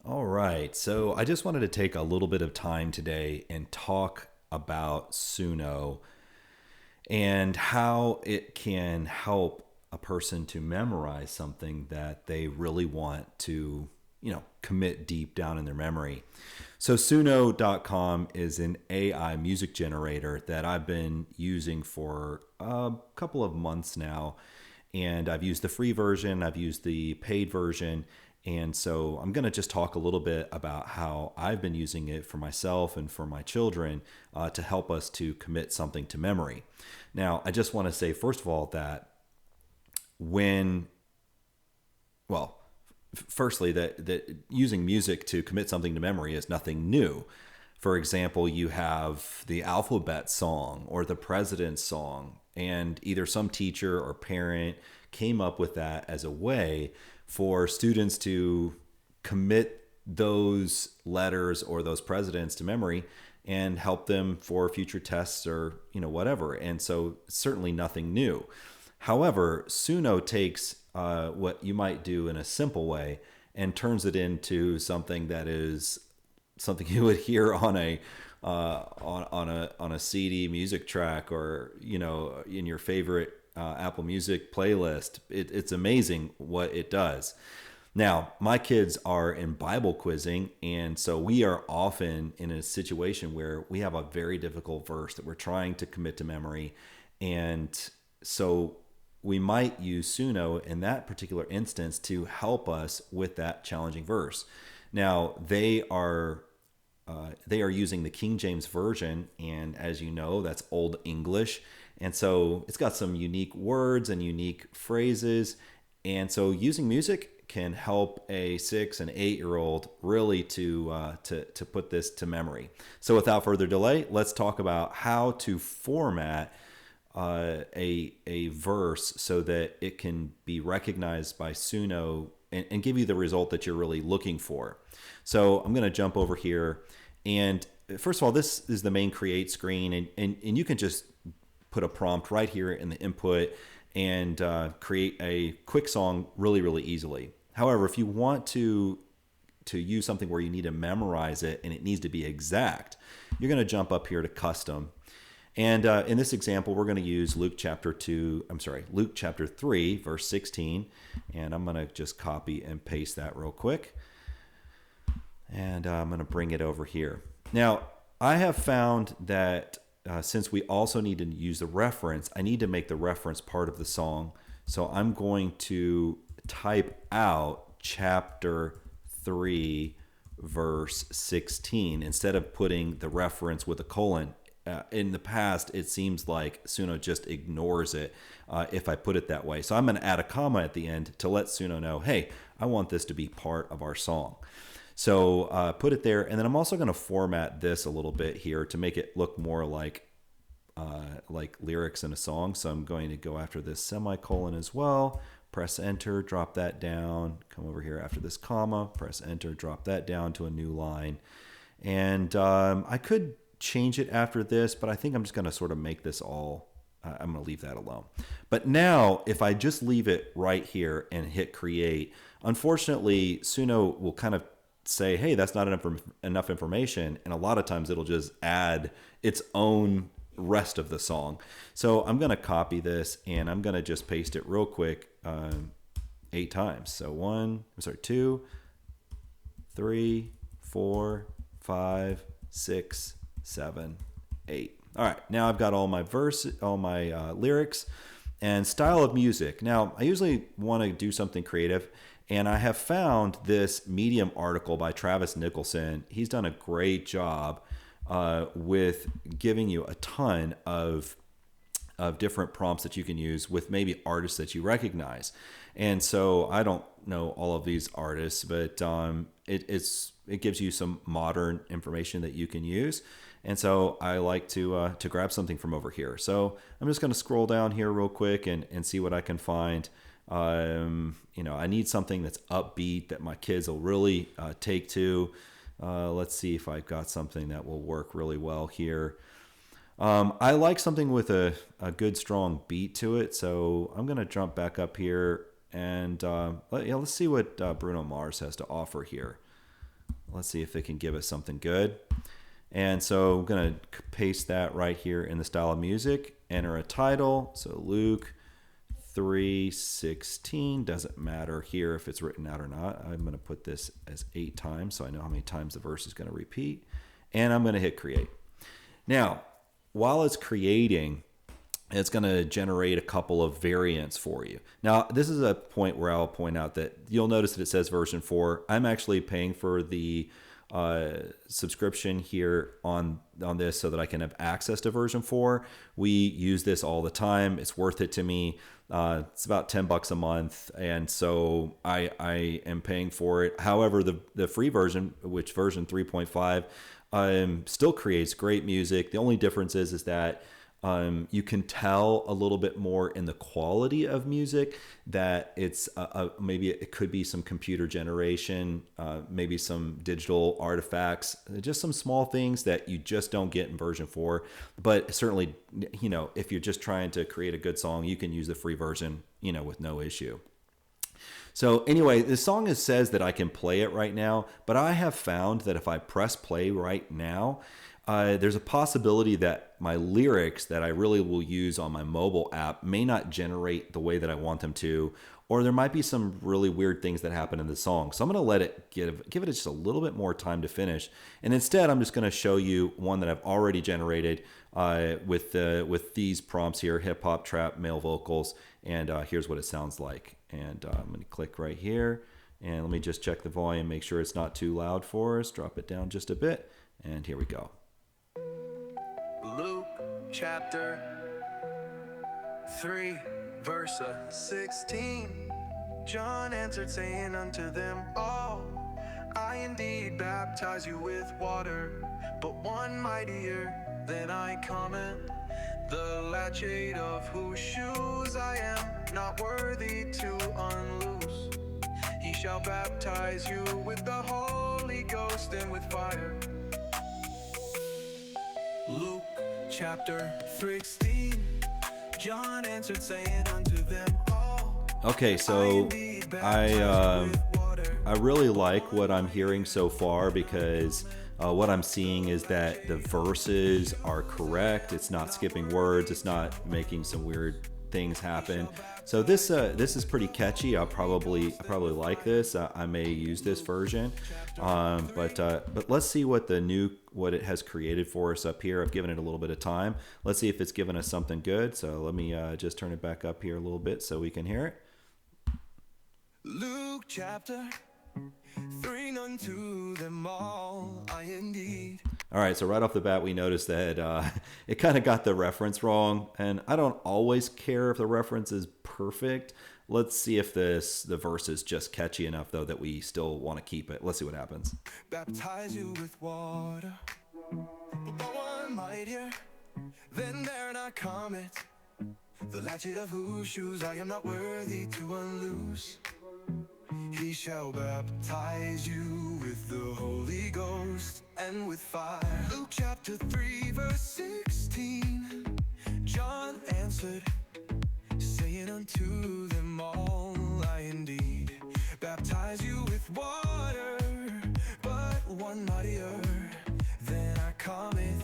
All right. So I just wanted to take a little bit of time today and talk about Suno and how it can help a person to memorize something that they really want to, commit deep down in their memory. So Suno.com is an AI music generator that I've been using for a couple of months now. And I've used the free version, I've used the paid version. And so I'm going to just talk a little bit about how I've been using it for myself and for my children to help us to commit something to memory. Now, I just want to say, first of all, that when, well, firstly, that using music to commit something to memory is nothing new. For example, you have the alphabet song or the president's song, and either some teacher or parent came up with that as a way for students to commit those letters or those presidents to memory and help them for future tests or whatever. And so certainly nothing new. However, Suno takes what you might do in a simple way and turns it into something that is something you would hear on a on a CD music track, or in your favorite Apple Music playlist. It's amazing what it does. Now, my kids are in Bible quizzing, and so we are often in a situation where we have a very difficult verse that we're trying to commit to memory. And so we might use Suno in that particular instance to help us with that challenging verse. Now, they are using the King James Version, and as you know, that's Old English. And so it's got some unique words and unique phrases. And so using music can help a 6 and 8 year old really to put this to memory. So without further delay, let's talk about how to format a verse so that it can be recognized by Suno and give you the result that you're really looking for. So I'm going to jump over here. And first of all, this is the main create screen. And you can just put a prompt right here in the input and create a quick song really, really easily. However, if you want to use something where you need to memorize it and it needs to be exact, you're going to jump up here to custom. And in this example, we're going to use Luke chapter 3, verse 16. And I'm going to just copy and paste that real quick. And I'm going to bring it over here. Now, I have found that since we also need to use the reference, I need to make the reference part of the song. So I'm going to type out chapter 3, verse 16, instead of putting the reference with a colon. In the past, it seems like Suno just ignores it if I put it that way. So I'm going to add a comma at the end to let Suno know, hey, I want this to be part of our song. So put it there. And then I'm also going to format this a little bit here to make it look more like lyrics in a song. So I'm going to go after this semicolon as well. Press enter, drop that down. Come over here after this comma, press enter, drop that down to a new line. And I could change it after this, but I think I'm just going to sort of make this all, I'm going to leave that alone. But now if I just leave it right here and hit create, unfortunately Suno will kind of say, hey, that's not enough information. And a lot of times it'll just add its own rest of the song. So I'm going to copy this and I'm going to just paste it real quick 8 times. So 2, 3, 4, 5, 6, 7, 8. All right, now I've got all my lyrics and style of music. Now, I usually want to do something creative, and I have found this Medium article by Travis Nicholson. He's done a great job with giving you a ton of different prompts that you can use with maybe artists that you recognize. And so I don't know all of these artists, but it gives you some modern information that you can use. And so I like to grab something from over here. So I'm just going to scroll down here real quick and see what I can find. I need something that's upbeat that my kids will really take to. Let's see if I've got something that will work really well here. I like something with a good strong beat to it. So I'm going to jump back up here and let's see what Bruno Mars has to offer here. Let's see if it can give us something good. And so I'm going to paste that right here in the style of music, enter a title. So Luke 3:16, doesn't matter here if it's written out or not. I'm going to put this as 8 times so I know how many times the verse is going to repeat. And I'm going to hit create. Now, while it's creating, it's going to generate a couple of variants for you. Now, this is a point where I'll point out that you'll notice that it says version 4. I'm actually paying for the subscription here on this so that I can have access to version 4. We use this all the time. It's worth it to me. It's about $10 a month, and so I am paying for it. However, the free version, which version 3.5, still creates great music. The only difference is that you can tell a little bit more in the quality of music that it's maybe it could be some computer generation, maybe some digital artifacts, just some small things that you just don't get in version 4. But certainly, if you're just trying to create a good song, you can use the free version, with no issue. So anyway, the song says that I can play it right now, but I have found that if I press play right now, there's a possibility that my lyrics that I really will use on my mobile app may not generate the way that I want them to, or there might be some really weird things that happen in the song. So I'm going to let it give it just a little bit more time to finish. And instead, I'm just going to show you one that I've already generated with these prompts here: hip hop, trap, male vocals, and here's what it sounds like. And I'm going to click right here, and let me just check the volume, make sure it's not too loud for us. Drop it down just a bit, and here we go. Luke chapter 3 verse 16. John answered, saying unto them all, I indeed baptize you with water, but one mightier than I cometh, the latchet of whose shoes I am not worthy to unloose. He shall baptize you with the Holy Ghost and with fire. Luke chapter 16. John answered, saying unto them all. Okay, so I really like what I'm hearing so far, because what I'm seeing is that the verses are correct. It's not skipping words. It's not making some weird things happen. So this is pretty catchy. I probably like this. I may use this version, but let's see what it has created for us up here. I've given it a little bit of time. Let's see if it's given us something good. So let me just turn it back up here a little bit so we can hear it. Luke chapter 3, unto them all I indeed. All right, so right off the bat, we noticed that it kind of got the reference wrong, and I don't always care if the reference is perfect. Let's see if the verse is just catchy enough, though, that we still want to keep it. Let's see what happens. Baptize you with water, but one mightier than there not cometh, the latchet of whose shoes I am not worthy to unloose. He shall baptize you with the Holy Ghost and with fire. Luke chapter 3 verse 16. John answered, saying unto them all, I indeed baptize you with water, but one mightier than I cometh,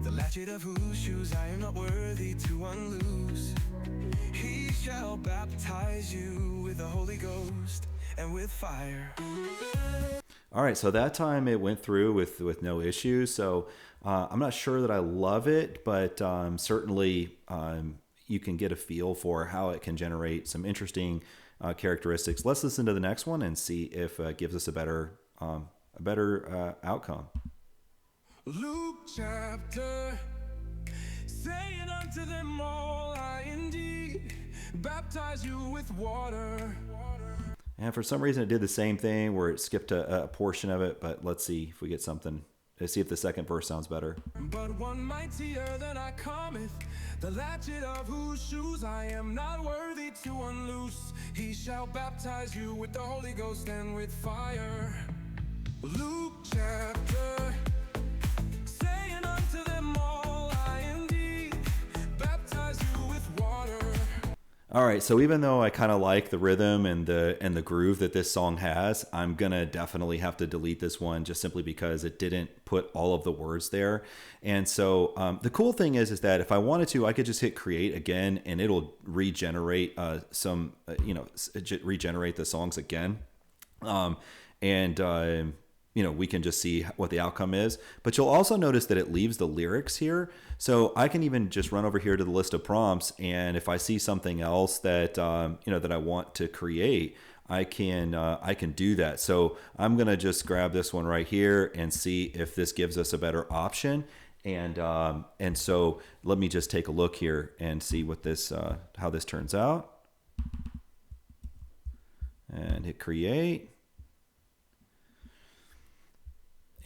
the latchet of whose shoes I am not worthy to unloose. He shall baptize you with the Holy Ghost and with fire. All right, so that time it went through with no issues. So I'm not sure that I love it, but certainly you can get a feel for how it can generate some interesting characteristics. Let's listen to the next one and see if it gives us a better outcome. Luke chapter, saying unto them all, I indeed baptize you with water. And for some reason it did the same thing where it skipped a portion of it, but let's see if we get something. Let's see if the second verse sounds better. But one mightier than I cometh, the latchet of whose shoes I am not worthy to unloose. He shall baptize you with the Holy Ghost and with fire. Luke chapter, saying unto them all, I indeed baptize you with water. All right, so even though I kind of like the rhythm and the groove that this song has, I'm gonna definitely have to delete this one just simply because it didn't put all of the words there. And so the cool thing is that if I wanted to, I could just hit create again, and it'll regenerate regenerate the songs again. And we can just see what the outcome is. But you'll also notice that it leaves the lyrics here. So I can even just run over here to the list of prompts, and if I see something else that that I want to create, I can do that. So I'm gonna just grab this one right here and see if this gives us a better option. And so let me just take a look here and see what this how this turns out. And hit create.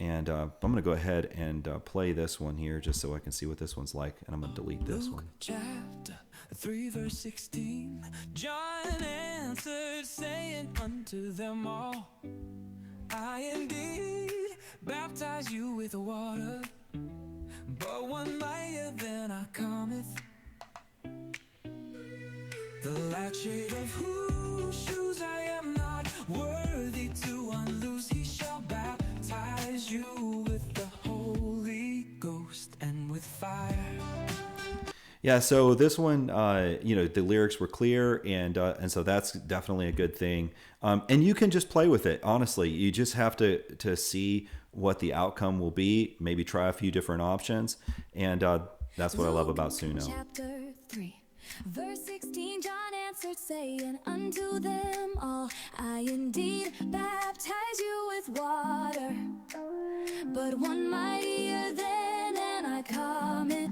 And I'm going to go ahead and play this one here just so I can see what this one's like. And I'm going to delete this one. Chapter 3, verse 16. John answered, saying unto them all, I indeed baptize you with water, but one mightier than I cometh, the latchet of whose shoes I am not worthy to unloose. He shall baptize you with the Holy Ghost and with fire. Yeah, so this one, the lyrics were clear, and so that's definitely a good thing. And you can just play with it. Honestly, you just have to see what the outcome will be. Maybe try a few different options, and that's what I love about Suno. Chapter 3. Verse 16, John answered, saying unto them all, I indeed baptize you with water, but one mightier than I cometh,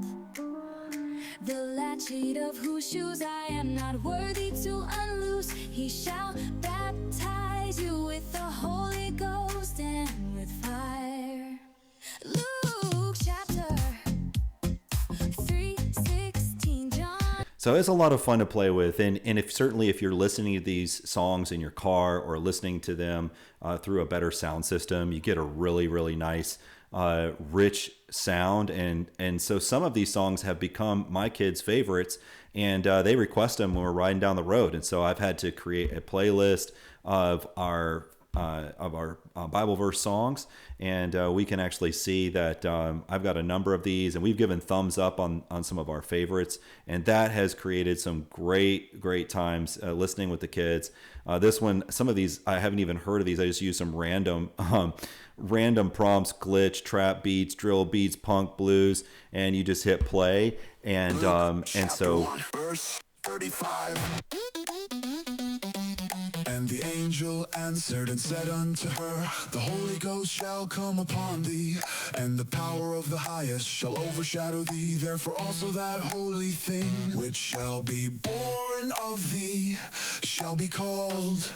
the latchet of whose shoes I am not worthy to unloose. He shall baptize you with the Holy Ghost and with fire. Luke chapter 3:16, John. So it's a lot of fun to play with, and if you're listening to these songs in your car or listening to them through a better sound system, you get a really, really nice rich sound, and so some of these songs have become my kids' favorites, and they request them when we're riding down the road, and so I've had to create a playlist of our Bible verse songs, and we can actually see that I've got a number of these, and we've given thumbs up on some of our favorites, and that has created some great times listening with the kids. This one, some of these I haven't even heard of these. I just use some random prompts: glitch, trap beats, drill beats, punk, blues, and you just hit play, and so. 1, verse 35. And the angel answered and said unto her, the Holy Ghost shall come upon thee, and the power of the highest shall overshadow thee. Therefore also that holy thing which shall be born of thee shall be called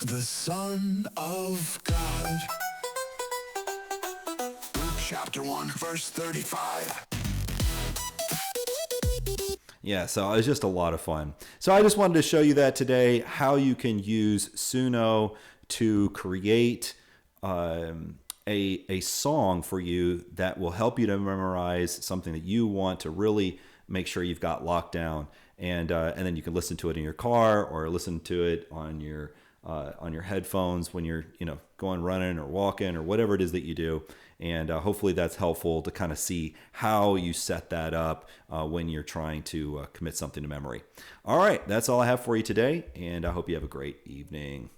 the Son of God. Luke chapter 1, verse 35. Yeah, so it was just a lot of fun. So I just wanted to show you that today, how you can use Suno to create a song for you that will help you to memorize something that you want to really make sure you've got locked down. And then you can listen to it in your car or listen to it on your headphones when you're going running or walking or whatever it is that you do. And hopefully that's helpful to kind of see how you set that up when you're trying to commit something to memory. All right, that's all I have for you today, and I hope you have a great evening.